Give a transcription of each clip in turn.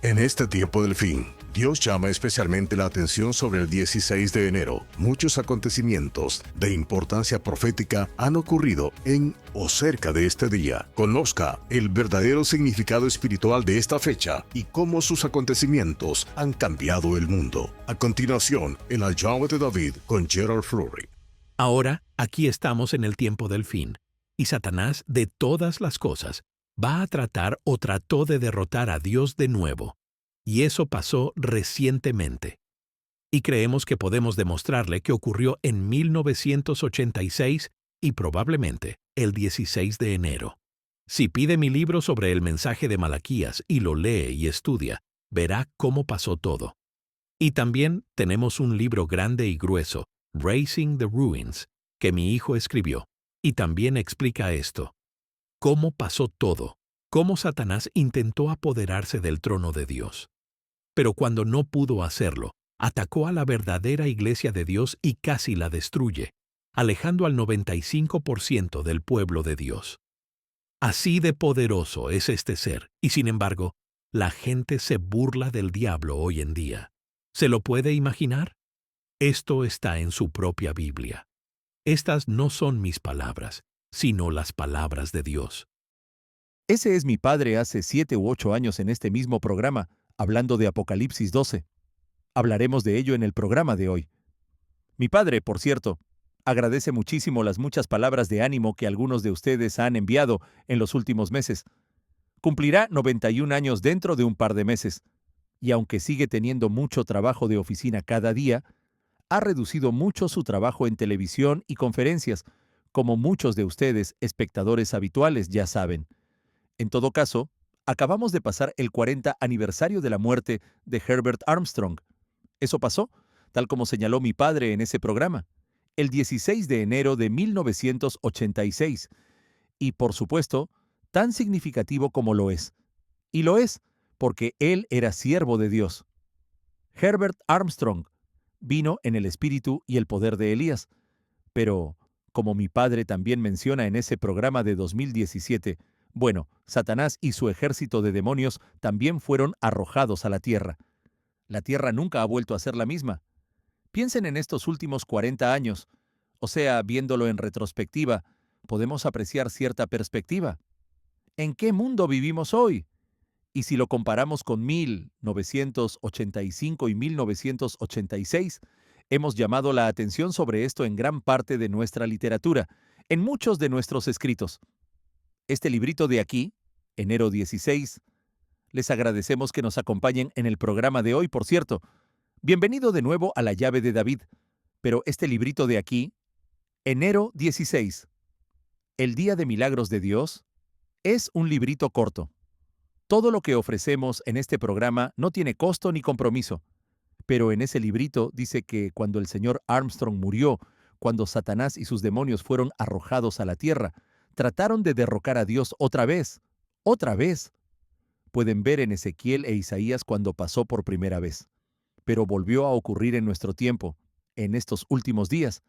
En este tiempo del fin, Dios llama especialmente la atención sobre el 16 de enero. Muchos acontecimientos de importancia profética han ocurrido en o cerca de este día. Conozca el verdadero significado espiritual de esta fecha y cómo sus acontecimientos han cambiado el mundo. A continuación, en la llave de David con Gerald Flurry. Ahora, aquí estamos en el tiempo del fin, y Satanás, de todas las cosas, va a tratar o trató de derrotar a Dios de nuevo. Y eso pasó recientemente. Y creemos que podemos demostrarle que ocurrió en 1986 y probablemente el 16 de enero. Si pide mi libro sobre el mensaje de Malaquías y lo lee y estudia, verá cómo pasó todo. Y también tenemos un libro grande y grueso, Raising the Ruins, que mi hijo escribió, y también explica esto. Cómo pasó todo, cómo Satanás intentó apoderarse del trono de Dios. Pero cuando no pudo hacerlo, atacó a la verdadera iglesia de Dios y casi la destruye, alejando al 95% del pueblo de Dios. Así de poderoso es este ser, y sin embargo, la gente se burla del diablo hoy en día. ¿Se lo puede imaginar? Esto está en su propia Biblia. Estas no son mis palabras, sino las palabras de Dios. Ese es mi padre hace 7 u 8 años en este mismo programa, hablando de Apocalipsis 12. Hablaremos de ello en el programa de hoy. Mi padre, por cierto, agradece muchísimo las muchas palabras de ánimo que algunos de ustedes han enviado en los últimos meses. Cumplirá 91 años dentro de un par de meses, y aunque sigue teniendo mucho trabajo de oficina cada día, ha reducido mucho su trabajo en televisión y conferencias, como muchos de ustedes, espectadores habituales, ya saben. En todo caso, acabamos de pasar el 40 aniversario de la muerte de Herbert Armstrong. Eso pasó, tal como señaló mi padre en ese programa, el 16 de enero de 1986. Y, por supuesto, tan significativo como lo es. Y lo es, porque él era siervo de Dios. Herbert Armstrong vino en el espíritu y el poder de Elías. Pero, como mi padre también menciona en ese programa de 2017, bueno, Satanás y su ejército de demonios también fueron arrojados a la tierra. La tierra nunca ha vuelto a ser la misma. Piensen en estos últimos 40 años. O sea, viéndolo en retrospectiva, podemos apreciar cierta perspectiva. ¿En qué mundo vivimos hoy? Y si lo comparamos con 1985 y 1986, hemos llamado la atención sobre esto en gran parte de nuestra literatura, en muchos de nuestros escritos. Este librito de aquí, enero 16, les agradecemos que nos acompañen en el programa de hoy, por cierto. Bienvenido de nuevo a la llave de David. Pero este librito de aquí, enero 16, el Día de Milagros de Dios, es un librito corto. Todo lo que ofrecemos en este programa no tiene costo ni compromiso. Pero en ese librito dice que cuando el señor Armstrong murió, cuando Satanás y sus demonios fueron arrojados a la tierra, trataron de derrocar a Dios otra vez. ¡Otra vez! Pueden ver en Ezequiel e Isaías cuando pasó por primera vez. Pero volvió a ocurrir en nuestro tiempo, en estos últimos días.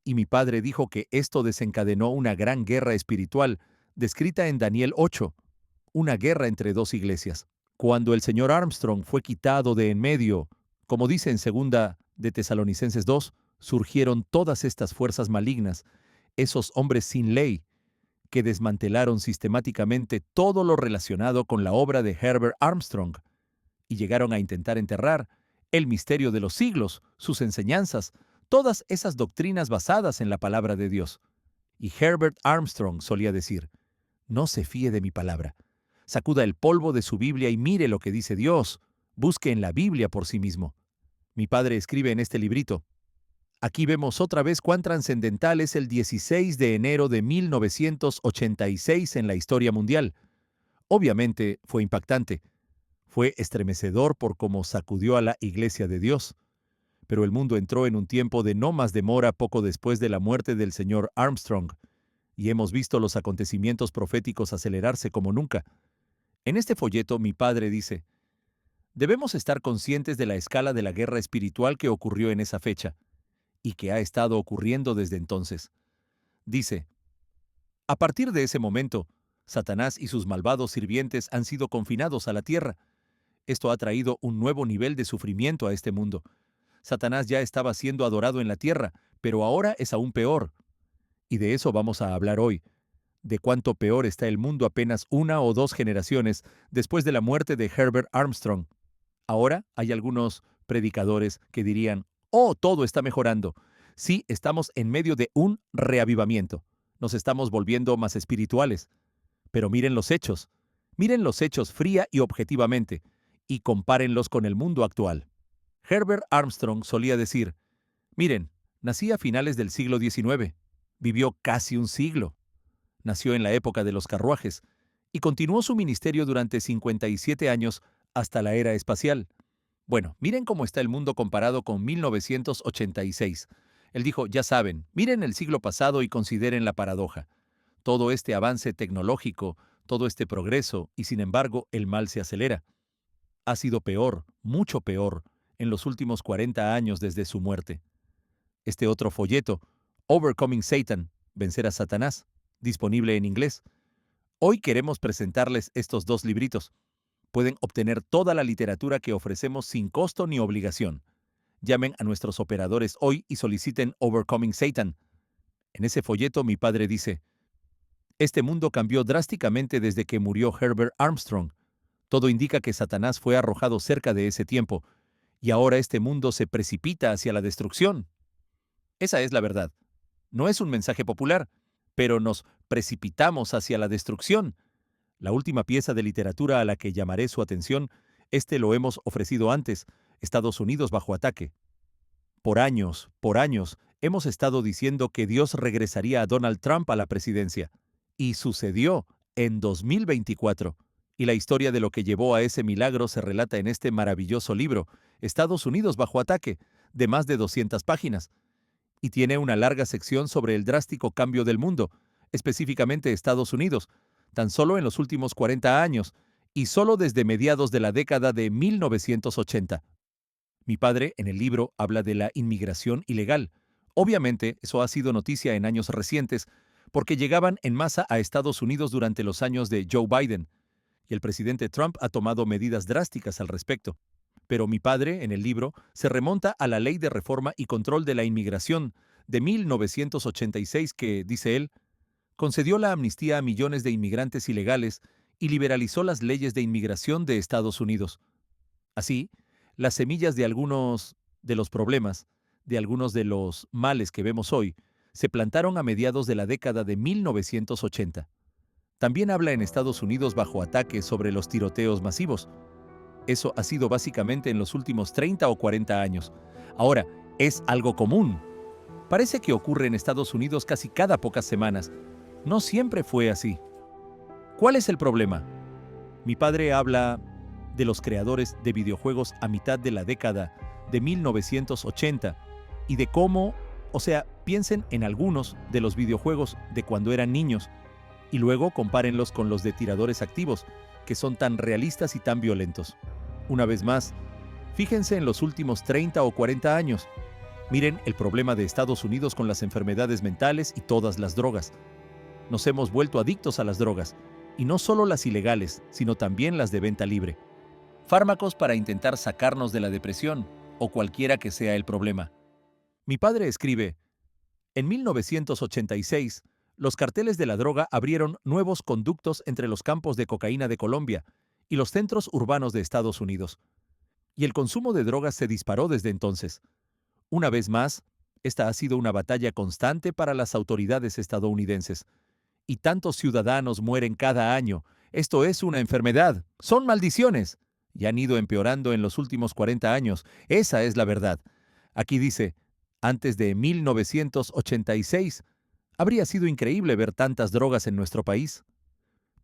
Y mi padre dijo que esto desencadenó una gran guerra espiritual, descrita en Daniel 8, una guerra entre dos iglesias. Cuando el señor Armstrong fue quitado de en medio, como dice en 2 de Tesalonicenses 2, surgieron todas estas fuerzas malignas, esos hombres sin ley, que desmantelaron sistemáticamente todo lo relacionado con la obra de Herbert Armstrong, y llegaron a intentar enterrar el misterio de los siglos, sus enseñanzas, todas esas doctrinas basadas en la palabra de Dios. Y Herbert Armstrong solía decir, no se fíe de mi palabra. Sacuda el polvo de su Biblia y mire lo que dice Dios. Busque en la Biblia por sí mismo. Mi padre escribe en este librito. Aquí vemos otra vez cuán trascendental es el 16 de enero de 1986 en la historia mundial. Obviamente fue impactante. Fue estremecedor por cómo sacudió a la Iglesia de Dios. Pero el mundo entró en un tiempo de no más demora poco después de la muerte del señor Armstrong, y hemos visto los acontecimientos proféticos acelerarse como nunca. En este folleto mi padre dice, debemos estar conscientes de la escala de la guerra espiritual que ocurrió en esa fecha, y que ha estado ocurriendo desde entonces. Dice, a partir de ese momento, Satanás y sus malvados sirvientes han sido confinados a la tierra. Esto ha traído un nuevo nivel de sufrimiento a este mundo. Satanás ya estaba siendo adorado en la tierra, pero ahora es aún peor. Y de eso vamos a hablar hoy, de cuánto peor está el mundo apenas una o dos generaciones después de la muerte de Herbert Armstrong. Ahora hay algunos predicadores que dirían, oh, todo está mejorando. Sí, estamos en medio de un reavivamiento. Nos estamos volviendo más espirituales. Pero miren los hechos fría y objetivamente, y compárenlos con el mundo actual. Herbert Armstrong solía decir, miren, nací a finales del siglo XIX, vivió casi un siglo, nació en la época de los carruajes, y continuó su ministerio durante 57 años hasta la era espacial. Bueno, miren cómo está el mundo comparado con 1986. Él dijo, ya saben, miren el siglo pasado y consideren la paradoja. Todo este avance tecnológico, todo este progreso, y sin embargo el mal se acelera. Ha sido peor, mucho peor, en los últimos 40 años desde su muerte. Este otro folleto, Overcoming Satan, Vencer a Satanás, disponible en inglés. Hoy queremos presentarles estos dos libritos. Pueden obtener toda la literatura que ofrecemos sin costo ni obligación. Llamen a nuestros operadores hoy y soliciten Overcoming Satan. En ese folleto mi padre dice, este mundo cambió drásticamente desde que murió Herbert Armstrong. Todo indica que Satanás fue arrojado cerca de ese tiempo, y ahora este mundo se precipita hacia la destrucción. Esa es la verdad. No es un mensaje popular, pero nos precipitamos hacia la destrucción. La última pieza de literatura a la que llamaré su atención, lo hemos ofrecido antes, Estados Unidos bajo ataque. Por años, hemos estado diciendo que Dios regresaría a Donald Trump a la presidencia. Y sucedió en 2024. Y la historia de lo que llevó a ese milagro se relata en este maravilloso libro, Estados Unidos bajo ataque, de más de 200 páginas. Y tiene una larga sección sobre el drástico cambio del mundo, específicamente Estados Unidos, tan solo en los últimos 40 años, y solo desde mediados de la década de 1980. Mi padre, en el libro, habla de la inmigración ilegal. Obviamente, eso ha sido noticia en años recientes, porque llegaban en masa a Estados Unidos durante los años de Joe Biden, y el presidente Trump ha tomado medidas drásticas al respecto. Pero mi padre, en el libro, se remonta a la Ley de Reforma y Control de la Inmigración de 1986 que, dice él, concedió la amnistía a millones de inmigrantes ilegales y liberalizó las leyes de inmigración de Estados Unidos. Así, las semillas de algunos de los problemas, de algunos de los males que vemos hoy, se plantaron a mediados de la década de 1980. También habla en Estados Unidos bajo ataque sobre los tiroteos masivos. Eso ha sido básicamente en los últimos 30 o 40 años. Ahora, es algo común. Parece que ocurre en Estados Unidos casi cada pocas semanas. No siempre fue así. ¿Cuál es el problema? Mi padre habla de los creadores de videojuegos a mitad de la década de 1980 y de cómo, piensen en algunos de los videojuegos de cuando eran niños y luego compárenlos con los de tiradores activos, que son tan realistas y tan violentos. Una vez más, fíjense en los últimos 30 o 40 años. Miren el problema de Estados Unidos con las enfermedades mentales y todas las drogas. Nos hemos vuelto adictos a las drogas, y no solo las ilegales, sino también las de venta libre. Fármacos para intentar sacarnos de la depresión, o cualquiera que sea el problema. Mi padre escribe, en 1986, los carteles de la droga abrieron nuevos conductos entre los campos de cocaína de Colombia y los centros urbanos de Estados Unidos. Y el consumo de drogas se disparó desde entonces. Una vez más, esta ha sido una batalla constante para las autoridades estadounidenses. Y tantos ciudadanos mueren cada año. Esto es una enfermedad. Son maldiciones. Y han ido empeorando en los últimos 40 años. Esa es la verdad. Aquí dice, antes de 1986, habría sido increíble ver tantas drogas en nuestro país.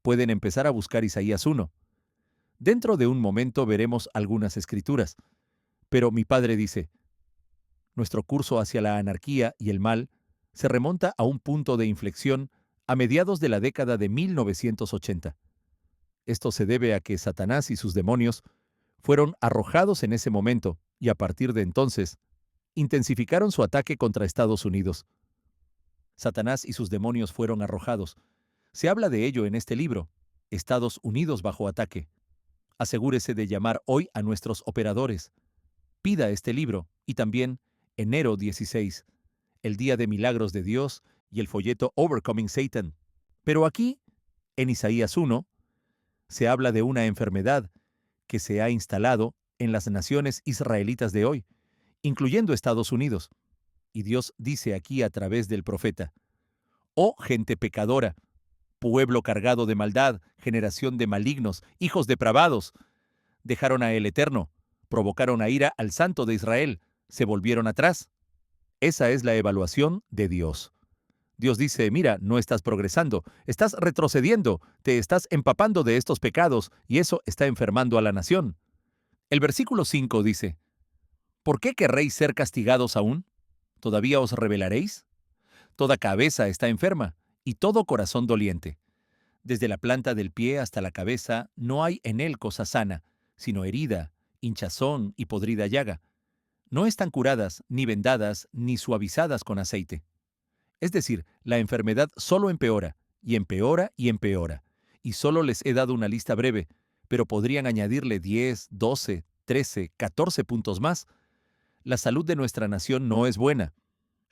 Pueden empezar a buscar Isaías 1. Dentro de un momento veremos algunas escrituras. Pero mi padre dice, nuestro curso hacia la anarquía y el mal se remonta a un punto de inflexión a mediados de la década de 1980. Esto se debe a que Satanás y sus demonios fueron arrojados en ese momento y a partir de entonces intensificaron su ataque contra Estados Unidos. Satanás y sus demonios fueron arrojados. Se habla de ello en este libro, Estados Unidos bajo ataque. Asegúrese de llamar hoy a nuestros operadores. Pida este libro y también Enero 16, el Día de Milagros de Dios y el folleto Overcoming Satan. Pero aquí, en Isaías 1, se habla de una enfermedad que se ha instalado en las naciones israelitas de hoy, incluyendo Estados Unidos. Y Dios dice aquí a través del profeta: «Oh gente pecadora, pueblo cargado de maldad, generación de malignos, hijos depravados, dejaron a el Eterno, provocaron a ira al Santo de Israel, se volvieron atrás». Esa es la evaluación de Dios. Dios dice: mira, no estás progresando, estás retrocediendo, te estás empapando de estos pecados y eso está enfermando a la nación. El versículo 5 dice: ¿por qué querréis ser castigados aún? ¿Todavía os rebelaréis? Toda cabeza está enferma y todo corazón doliente. Desde la planta del pie hasta la cabeza no hay en él cosa sana, sino herida, hinchazón y podrida llaga. No están curadas, ni vendadas, ni suavizadas con aceite. Es decir, la enfermedad solo empeora, y empeora y empeora. Y solo les he dado una lista breve, pero podrían añadirle 10, 12, 13, 14 puntos más. La salud de nuestra nación no es buena.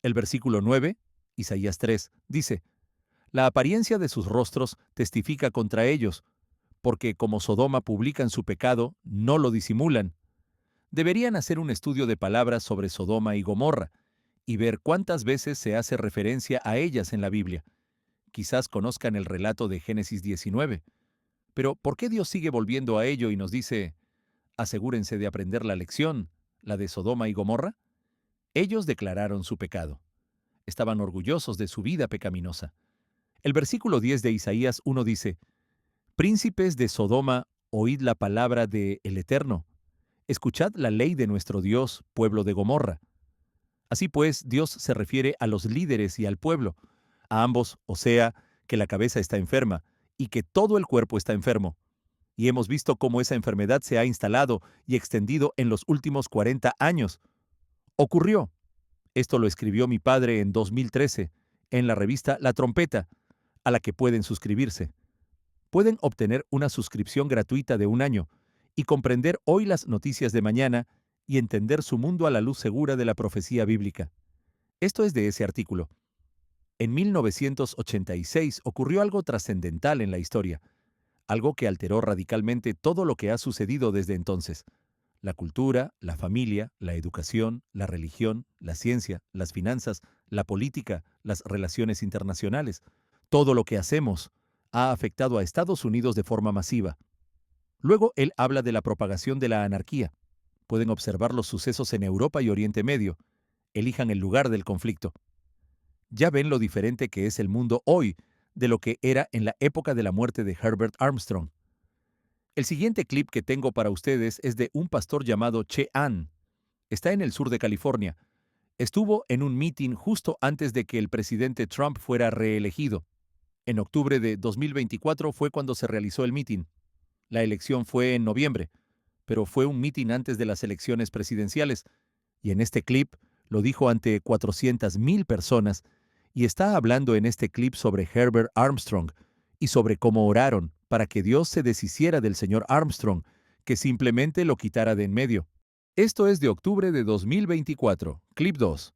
El versículo 9, Isaías 3, dice: la apariencia de sus rostros testifica contra ellos, porque como Sodoma publican su pecado, no lo disimulan. Deberían hacer un estudio de palabras sobre Sodoma y Gomorra, y ver cuántas veces se hace referencia a ellas en la Biblia. Quizás conozcan el relato de Génesis 19. Pero ¿por qué Dios sigue volviendo a ello y nos dice: asegúrense de aprender la lección, la de Sodoma y Gomorra? Ellos declararon su pecado. Estaban orgullosos de su vida pecaminosa. El versículo 10 de Isaías 1 dice: príncipes de Sodoma, oíd la palabra de el Eterno. Escuchad la ley de nuestro Dios, pueblo de Gomorra. Así pues, Dios se refiere a los líderes y al pueblo, a ambos, o sea, que la cabeza está enferma y que todo el cuerpo está enfermo. Y hemos visto cómo esa enfermedad se ha instalado y extendido en los últimos 40 años. Ocurrió. Esto lo escribió mi padre en 2013, en la revista La Trompeta, a la que pueden suscribirse. Pueden obtener una suscripción gratuita de 1 año y comprender hoy las noticias de mañana y entender su mundo a la luz segura de la profecía bíblica. Esto es de ese artículo. En 1986 ocurrió algo trascendental en la historia, algo que alteró radicalmente todo lo que ha sucedido desde entonces. La cultura, la familia, la educación, la religión, la ciencia, las finanzas, la política, las relaciones internacionales. Todo lo que hacemos ha afectado a Estados Unidos de forma masiva. Luego él habla de la propagación de la anarquía. Pueden observar los sucesos en Europa y Oriente Medio. Elijan el lugar del conflicto. Ya ven lo diferente que es el mundo hoy de lo que era en la época de la muerte de Herbert Armstrong. El siguiente clip que tengo para ustedes es de un pastor llamado Che Ann. Está en el sur de California. Estuvo en un meeting justo antes de que el presidente Trump fuera reelegido. En octubre de 2024 fue cuando se realizó el meeting. La elección fue en noviembre, pero fue un meeting antes de las elecciones presidenciales, y en este clip lo dijo ante 400,000 personas, y está hablando en este clip sobre Herbert Armstrong y sobre cómo oraron para que Dios se deshiciera del señor Armstrong, que simplemente lo quitara de en medio. Esto es de octubre de 2024, clip 2.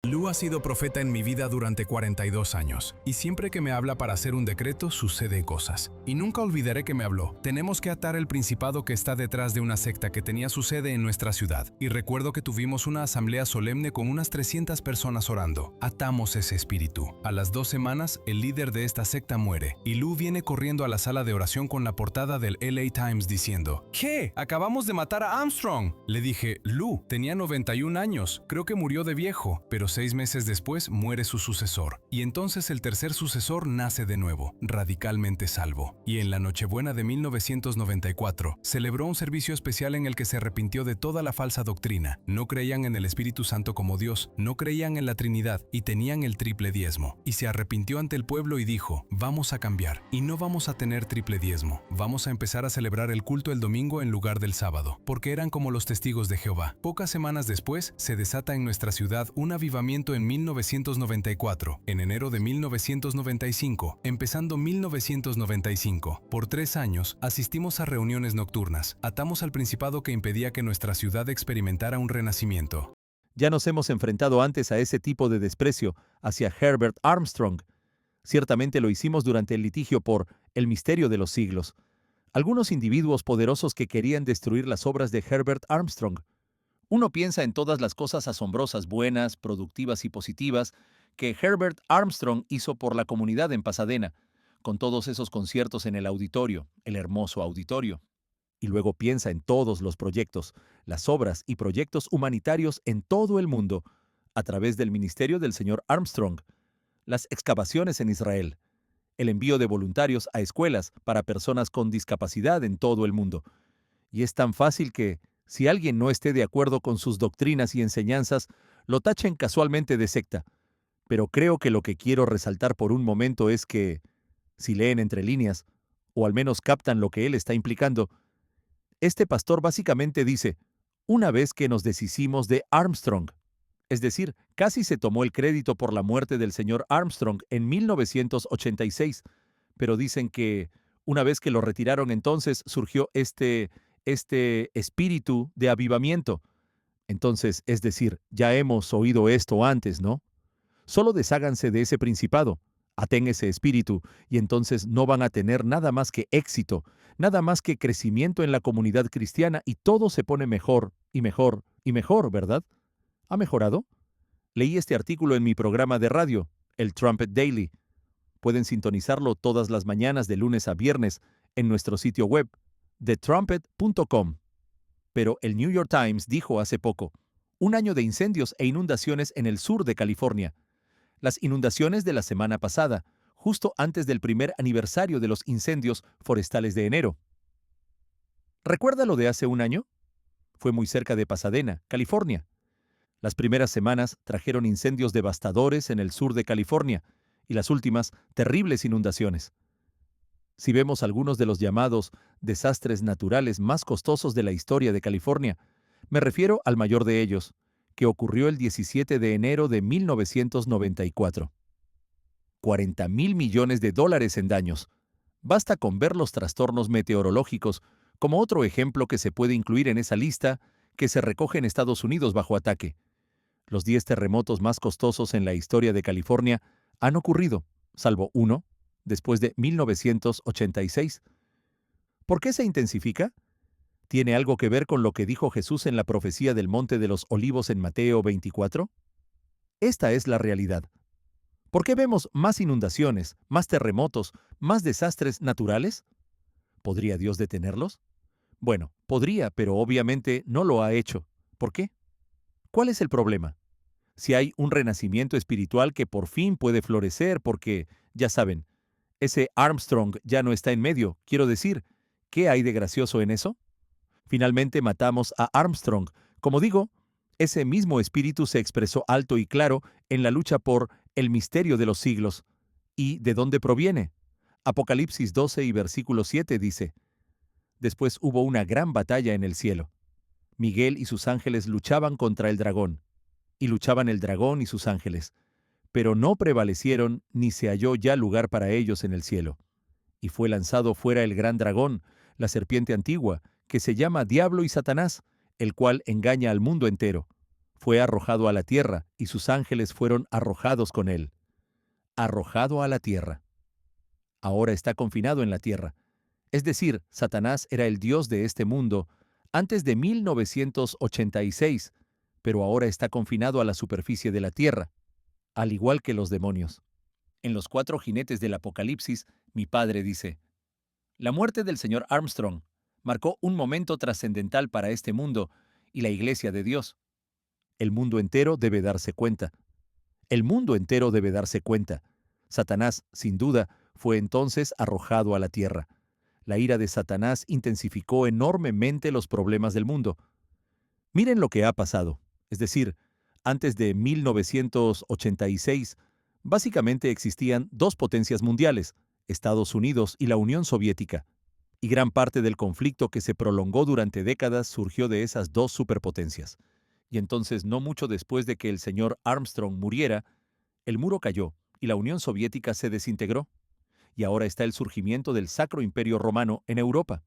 Lou ha sido profeta en mi vida durante 42 años, y siempre que me habla para hacer un decreto suceden cosas. Y nunca olvidaré que me habló: tenemos que atar el principado que está detrás de una secta que tenía su sede en nuestra ciudad. Y recuerdo que tuvimos una asamblea solemne con unas 300 personas orando. Atamos ese espíritu. A las 2 semanas, el líder de esta secta muere, y Lou viene corriendo a la sala de oración con la portada del LA Times diciendo: ¿qué? Acabamos de matar a Armstrong. Le dije: Lou, tenía 91 años, creo que murió de viejo, pero 6 meses después muere su sucesor, y entonces el tercer sucesor nace de nuevo, radicalmente salvo. Y en la Nochebuena de 1994, celebró un servicio especial en el que se arrepintió de toda la falsa doctrina. No creían en el Espíritu Santo como Dios, no creían en la Trinidad y tenían el triple diezmo. Y se arrepintió ante el pueblo y dijo: vamos a cambiar, y no vamos a tener triple diezmo. Vamos a empezar a celebrar el culto el domingo en lugar del sábado, porque eran como los testigos de Jehová. Pocas semanas después, se desata en nuestra ciudad un avivamiento avivamiento en 1994, en enero de 1995, empezando 1995. Por 3 años, asistimos a reuniones nocturnas. Atamos al principado que impedía que nuestra ciudad experimentara un renacimiento. Ya nos hemos enfrentado antes a ese tipo de desprecio hacia Herbert Armstrong. Ciertamente lo hicimos durante el litigio por el misterio de los siglos. Algunos individuos poderosos que querían destruir las obras de Herbert Armstrong. Uno piensa en todas las cosas asombrosas, buenas, productivas y positivas que Herbert Armstrong hizo por la comunidad en Pasadena, con todos esos conciertos en el auditorio, el hermoso auditorio. Y luego piensa en todos los proyectos, las obras y proyectos humanitarios en todo el mundo, a través del ministerio del señor Armstrong, las excavaciones en Israel, el envío de voluntarios a escuelas para personas con discapacidad en todo el mundo. Y es tan fácil que, si alguien no esté de acuerdo con sus doctrinas y enseñanzas, lo tachen casualmente de secta. Pero creo que lo que quiero resaltar por un momento es que, si leen entre líneas, o al menos captan lo que él está implicando, este pastor básicamente dice, una vez que nos deshicimos de Armstrong, es decir, casi se tomó el crédito por la muerte del señor Armstrong en 1986, pero dicen que una vez que lo retiraron entonces surgió este espíritu de avivamiento. Entonces, es decir, ya hemos oído esto antes, ¿no? Solo desháganse de ese principado, aten ese espíritu, y entonces no van a tener nada más que éxito, nada más que crecimiento en la comunidad cristiana, y todo se pone mejor y mejor y mejor, ¿verdad? ¿Ha mejorado? Leí este artículo en mi programa de radio, el Trumpet Daily. Pueden sintonizarlo todas las mañanas de lunes a viernes en nuestro sitio web, thetrumpet.com. Pero el New York Times dijo hace poco, un año de incendios e inundaciones en el sur de California. Las inundaciones de la semana pasada, justo antes del primer aniversario de los incendios forestales de enero. ¿Recuerda lo de hace un año? Fue muy cerca de Pasadena, California. Las primeras semanas trajeron incendios devastadores en el sur de California y las últimas, terribles inundaciones. Si vemos algunos de los llamados desastres naturales más costosos de la historia de California, me refiero al mayor de ellos, que ocurrió el 17 de enero de 1994. $40,000 millones en daños. Basta con ver los trastornos meteorológicos como otro ejemplo que se puede incluir en esa lista que se recoge en Estados Unidos bajo ataque. Los 10 terremotos más costosos en la historia de California han ocurrido, salvo uno, después de 1986. ¿Por qué se intensifica? ¿Tiene algo que ver con lo que dijo Jesús en la profecía del Monte de los Olivos en Mateo 24? Esta es la realidad. ¿Por qué vemos más inundaciones, más terremotos, más desastres naturales? ¿Podría Dios detenerlos? Bueno, podría, pero obviamente no lo ha hecho. ¿Por qué? ¿Cuál es el problema? Si hay un renacimiento espiritual que por fin puede florecer porque, ya saben, ese Armstrong ya no está en medio, quiero decir, ¿qué hay de gracioso en eso? Finalmente matamos a Armstrong. Como digo, ese mismo espíritu se expresó alto y claro en la lucha por el misterio de los siglos. ¿Y de dónde proviene? Apocalipsis 12 y versículo 7 dice, después hubo una gran batalla en el cielo. Miguel y sus ángeles luchaban contra el dragón, y luchaban el dragón y sus ángeles, pero no prevalecieron ni se halló ya lugar para ellos en el cielo. Y fue lanzado fuera el gran dragón, la serpiente antigua, que se llama Diablo y Satanás, el cual engaña al mundo entero. Fue arrojado a la tierra, y sus ángeles fueron arrojados con él. Arrojado a la tierra. Ahora está confinado en la tierra. Es decir, Satanás era el dios de este mundo antes de 1986, pero ahora está confinado a la superficie de la tierra, al igual que los demonios. En los 4 jinetes del Apocalipsis, mi padre dice, la muerte del señor Armstrong marcó un momento trascendental para este mundo y la Iglesia de Dios. El mundo entero debe darse cuenta. El mundo entero debe darse cuenta. Satanás, sin duda, fue entonces arrojado a la tierra. La ira de Satanás intensificó enormemente los problemas del mundo. Miren lo que ha pasado. Es decir, antes de 1986, básicamente existían 2 potencias mundiales, Estados Unidos y la Unión Soviética, y gran parte del conflicto que se prolongó durante décadas surgió de esas 2 superpotencias. Y entonces, no mucho después de que el señor Armstrong muriera, el muro cayó y la Unión Soviética se desintegró. Y ahora está el surgimiento del Sacro Imperio Romano en Europa.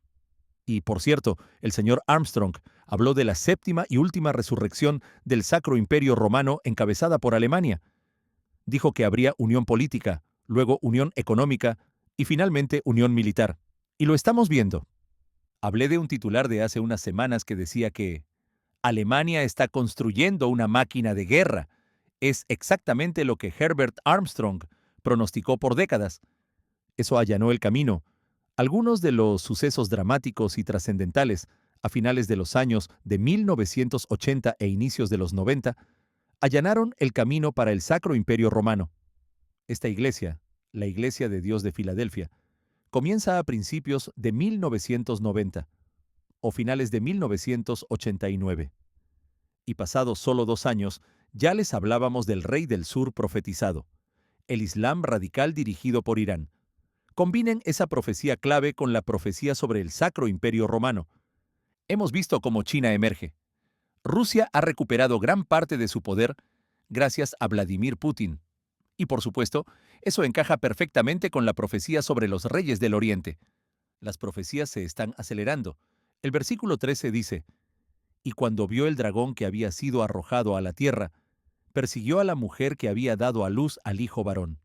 Y, por cierto, el señor Armstrong habló de la séptima y última resurrección del Sacro Imperio Romano encabezada por Alemania. Dijo que habría unión política, luego unión económica y finalmente unión militar. Y lo estamos viendo. Hablé de un titular de hace unas semanas que decía que Alemania está construyendo una máquina de guerra. Es exactamente lo que Herbert Armstrong pronosticó por décadas. Eso allanó el camino. Algunos de los sucesos dramáticos y trascendentales a finales de los años de 1980 e inicios de los 90 allanaron el camino para el Sacro Imperio Romano. Esta iglesia, la Iglesia de Dios de Filadelfia, comienza a principios de 1990 o finales de 1989. Y pasados solo 2 años, ya les hablábamos del Rey del Sur profetizado, el Islam radical dirigido por Irán. Combinen esa profecía clave con la profecía sobre el Sacro Imperio Romano. Hemos visto cómo China emerge. Rusia ha recuperado gran parte de su poder gracias a Vladimir Putin. Y por supuesto, eso encaja perfectamente con la profecía sobre los reyes del Oriente. Las profecías se están acelerando. El versículo 13 dice: «Y cuando vio el dragón que había sido arrojado a la tierra, persiguió a la mujer que había dado a luz al hijo varón».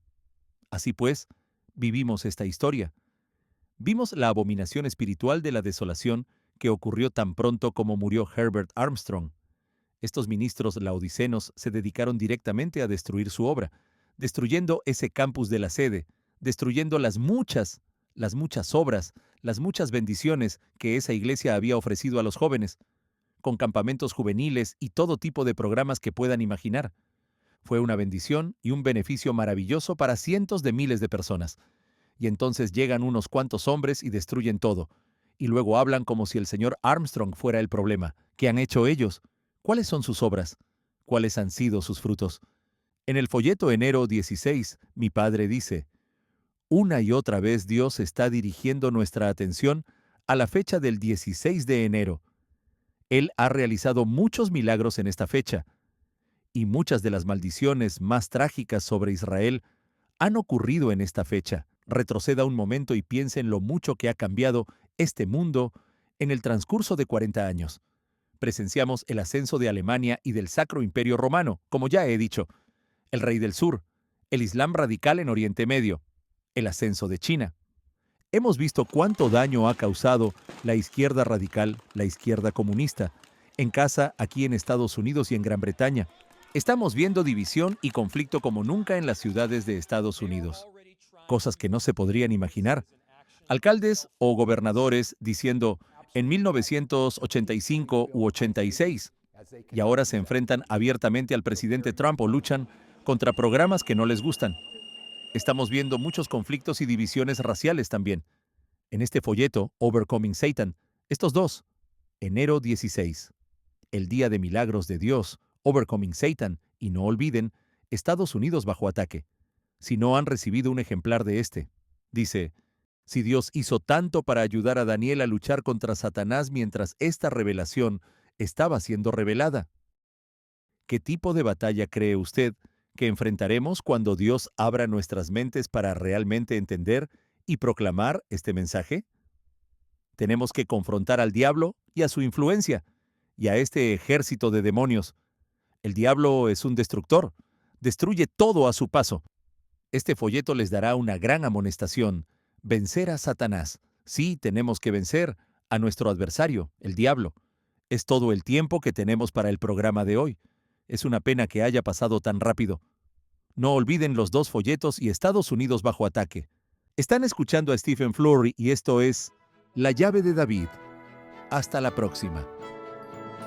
Así pues, vivimos esta historia. Vimos la abominación espiritual de la desolación que ocurrió tan pronto como murió Herbert Armstrong. Estos ministros laodicenos se dedicaron directamente a destruir su obra, destruyendo ese campus de la sede, destruyendo las muchas obras, las muchas bendiciones que esa iglesia había ofrecido a los jóvenes, con campamentos juveniles y todo tipo de programas que puedan imaginar. Fue una bendición y un beneficio maravilloso para cientos de miles de personas. Y entonces llegan unos cuantos hombres y destruyen todo. Y luego hablan como si el señor Armstrong fuera el problema. ¿Qué han hecho ellos? ¿Cuáles son sus obras? ¿Cuáles han sido sus frutos? En el folleto enero 16, mi padre dice: una y otra vez Dios está dirigiendo nuestra atención a la fecha del 16 de enero. Él ha realizado muchos milagros en esta fecha, y muchas de las maldiciones más trágicas sobre Israel han ocurrido en esta fecha. Retroceda un momento y piense en lo mucho que ha cambiado este mundo en el transcurso de 40 años. Presenciamos el ascenso de Alemania y del Sacro Imperio Romano, como ya he dicho, el Rey del Sur, el Islam radical en Oriente Medio, el ascenso de China. Hemos visto cuánto daño ha causado la izquierda radical, la izquierda comunista, en casa, aquí en Estados Unidos y en Gran Bretaña. Estamos viendo división y conflicto como nunca en las ciudades de Estados Unidos. Cosas que no se podrían imaginar. Alcaldes o gobernadores diciendo en 1985 u 86, y ahora se enfrentan abiertamente al presidente Trump o luchan contra programas que no les gustan. Estamos viendo muchos conflictos y divisiones raciales también. En este folleto, Overcoming Satan, estos dos, enero 16, el Día de Milagros de Dios, Overcoming Satan, y no olviden, Estados Unidos bajo ataque. Si no han recibido un ejemplar de este, dice: si Dios hizo tanto para ayudar a Daniel a luchar contra Satanás mientras esta revelación estaba siendo revelada, ¿qué tipo de batalla cree usted que enfrentaremos cuando Dios abra nuestras mentes para realmente entender y proclamar este mensaje? Tenemos que confrontar al diablo y a su influencia, y a este ejército de demonios. El diablo es un destructor, destruye todo a su paso. Este folleto les dará una gran amonestación: vencer a Satanás. Sí, tenemos que vencer a nuestro adversario, el diablo. Es todo el tiempo que tenemos para el programa de hoy. Es una pena que haya pasado tan rápido. No olviden los 2 folletos y Estados Unidos bajo ataque. Están escuchando a Stephen Flurry y esto es La Llave de David. Hasta la próxima.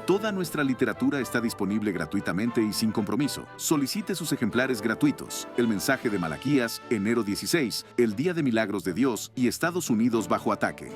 Toda nuestra literatura está disponible gratuitamente y sin compromiso. Solicite sus ejemplares gratuitos. El mensaje de Malaquías, enero 16, el Día de Milagros de Dios y Estados Unidos bajo ataque.